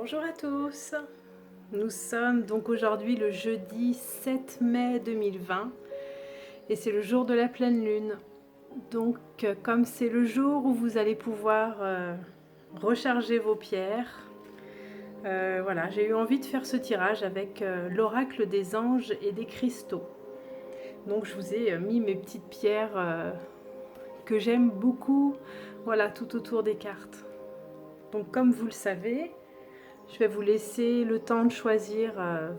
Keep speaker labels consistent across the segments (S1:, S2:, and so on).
S1: Bonjour à tous, nous sommes donc aujourd'hui le jeudi 7 mai 2020 et c'est le jour de la pleine lune. Donc comme c'est le jour où vous allez pouvoir recharger vos pierres, voilà, j'ai eu envie de faire ce tirage avec l'oracle des anges et des cristaux. Donc je vous ai mis mes petites pierres que j'aime beaucoup, voilà, tout autour des cartes. Donc comme vous le savez, je vais vous laisser le temps de choisir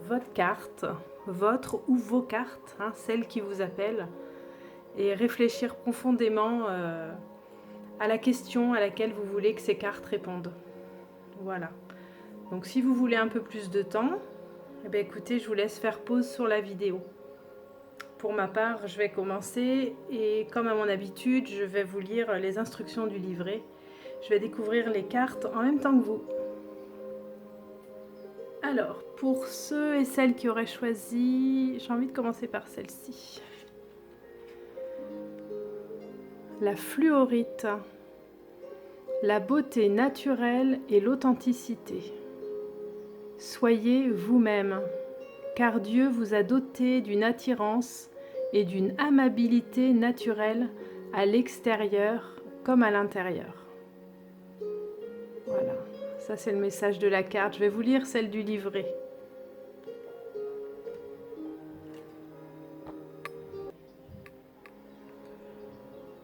S1: votre carte, votre ou vos cartes, celles qui vous appellent, et réfléchir profondément à la question à laquelle vous voulez que ces cartes répondent. Voilà. Donc si vous voulez un peu plus de temps, eh bien, écoutez, je vous laisse faire pause sur la vidéo. Pour ma part, je vais commencer et comme à mon habitude, je vais vous lire les instructions du livret. Je vais découvrir les cartes en même temps que vous. Alors, pour ceux et celles qui auraient choisi, j'ai envie de commencer par celle-ci. La fluorite, la beauté naturelle et l'authenticité. Soyez vous-même, car Dieu vous a doté d'une attirance et d'une amabilité naturelle à l'extérieur comme à l'intérieur. Voilà, ça c'est le message de la carte. Je vais vous lire celle du livret.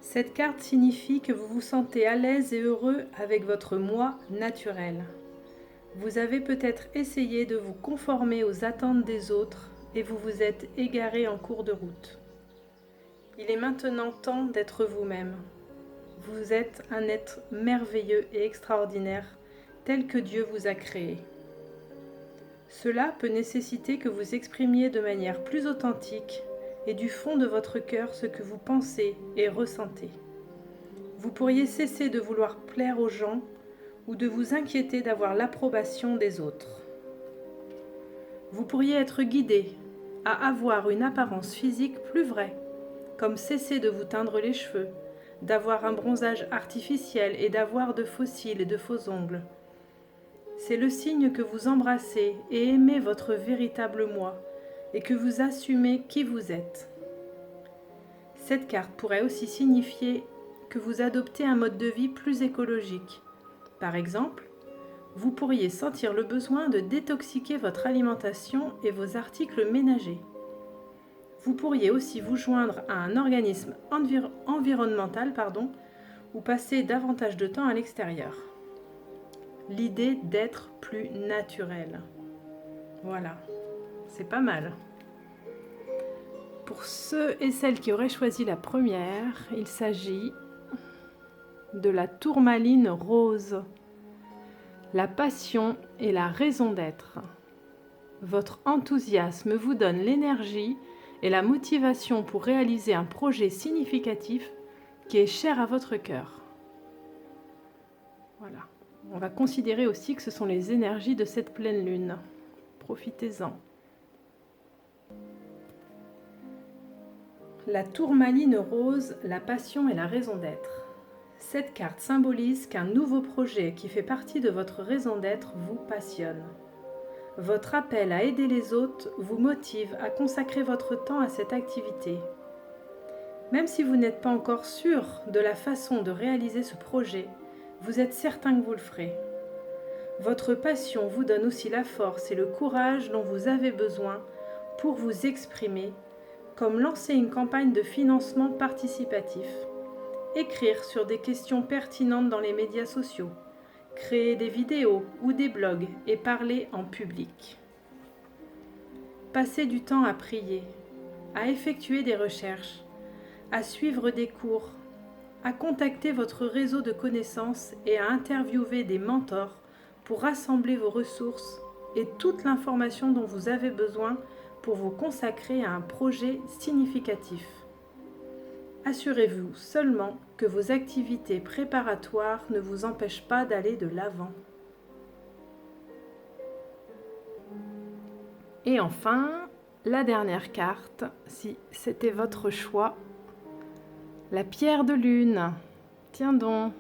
S1: Cette carte signifie que vous vous sentez à l'aise et heureux avec votre moi naturel. Vous avez peut-être essayé de vous conformer aux attentes des autres et vous vous êtes égaré en cours de route. Il est maintenant temps d'être vous-même. Vous êtes un être merveilleux et extraordinaire tel que Dieu vous a créé. Cela peut nécessiter que vous exprimiez de manière plus authentique et du fond de votre cœur ce que vous pensez et ressentez. Vous pourriez cesser de vouloir plaire aux gens ou de vous inquiéter d'avoir l'approbation des autres. Vous pourriez être guidé à avoir une apparence physique plus vraie, comme cesser de vous teindre les cheveux, d'avoir un bronzage artificiel et d'avoir de faux cils et de faux ongles. C'est le signe que vous embrassez et aimez votre véritable moi et que vous assumez qui vous êtes. Cette carte pourrait aussi signifier que vous adoptez un mode de vie plus écologique. Par exemple, vous pourriez sentir le besoin de détoxiquer votre alimentation et vos articles ménagers. Vous pourriez aussi vous joindre à un organisme environnemental ou passer davantage de temps à l'extérieur. L'idée d'être plus naturel. Voilà, c'est pas mal. Pour ceux et celles qui auraient choisi la première, il s'agit de la tourmaline rose. La passion et la raison d'être. Votre enthousiasme vous donne l'énergie et la motivation pour réaliser un projet significatif qui est cher à votre cœur. Voilà. On va considérer aussi que ce sont les énergies de cette pleine lune. Profitez-en. La tourmaline rose, la passion et la raison d'être. Cette carte symbolise qu'un nouveau projet qui fait partie de votre raison d'être vous passionne. Votre appel à aider les autres vous motive à consacrer votre temps à cette activité. Même si vous n'êtes pas encore sûr de la façon de réaliser ce projet, vous êtes certain que vous le ferez. Votre passion vous donne aussi la force et le courage dont vous avez besoin pour vous exprimer, comme lancer une campagne de financement participatif, écrire sur des questions pertinentes dans les médias sociaux, créer des vidéos ou des blogs et parler en public. Passez du temps à prier, à effectuer des recherches, à suivre des cours, à contacter votre réseau de connaissances et à interviewer des mentors pour rassembler vos ressources et toute l'information dont vous avez besoin pour vous consacrer à un projet significatif. Assurez-vous seulement que vos activités préparatoires ne vous empêchent pas d'aller de l'avant. Et enfin, la dernière carte, si c'était votre choix, la pierre de lune. Tiens donc.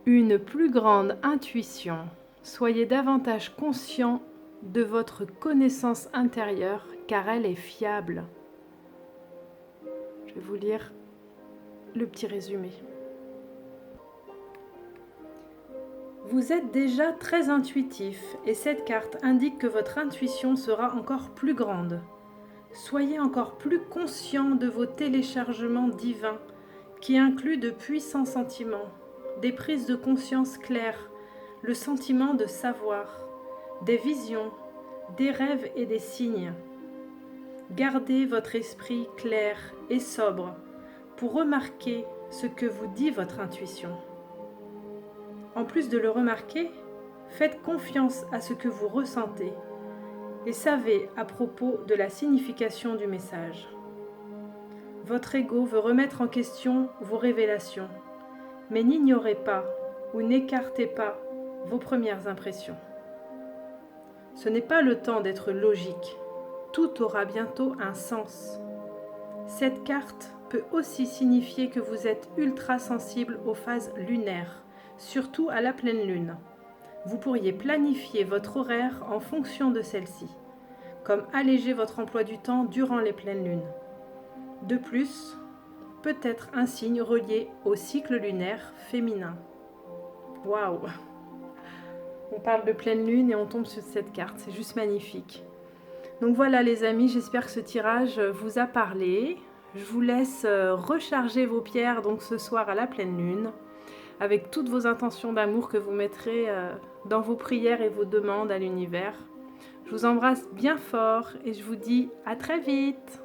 S1: Une plus grande intuition, Soyez davantage conscient de votre connaissance intérieure car elle est fiable. Je vais vous lire le petit résumé. Vous êtes déjà très intuitif et cette carte indique que votre intuition sera encore plus grande. Soyez encore plus conscient de vos téléchargements divins qui incluent de puissants sentiments, des prises de conscience claires, le sentiment de savoir, des visions, des rêves et des signes. Gardez votre esprit clair et sobre pour remarquer ce que vous dit votre intuition. En plus de le remarquer, faites confiance à ce que vous ressentez et savez à propos de la signification du message. Votre ego veut remettre en question vos révélations, mais n'ignorez pas ou n'écartez pas vos premières impressions. Ce n'est pas le temps d'être logique, tout aura bientôt un sens. Cette carte peut aussi signifier que vous êtes ultra sensible aux phases lunaires, surtout à la pleine lune. Vous pourriez planifier votre horaire en fonction de celle-ci, comme alléger votre emploi du temps durant les pleines lunes. De plus, peut-être un signe relié au cycle lunaire féminin. Waouh! On parle de pleine lune et on tombe sur cette carte, c'est juste magnifique. Donc voilà les amis, j'espère que ce tirage vous a parlé. Je vous laisse recharger vos pierres donc ce soir à la pleine lune, avec toutes vos intentions d'amour que vous mettrez dans vos prières et vos demandes à l'univers. Je vous embrasse bien fort et je vous dis à très vite.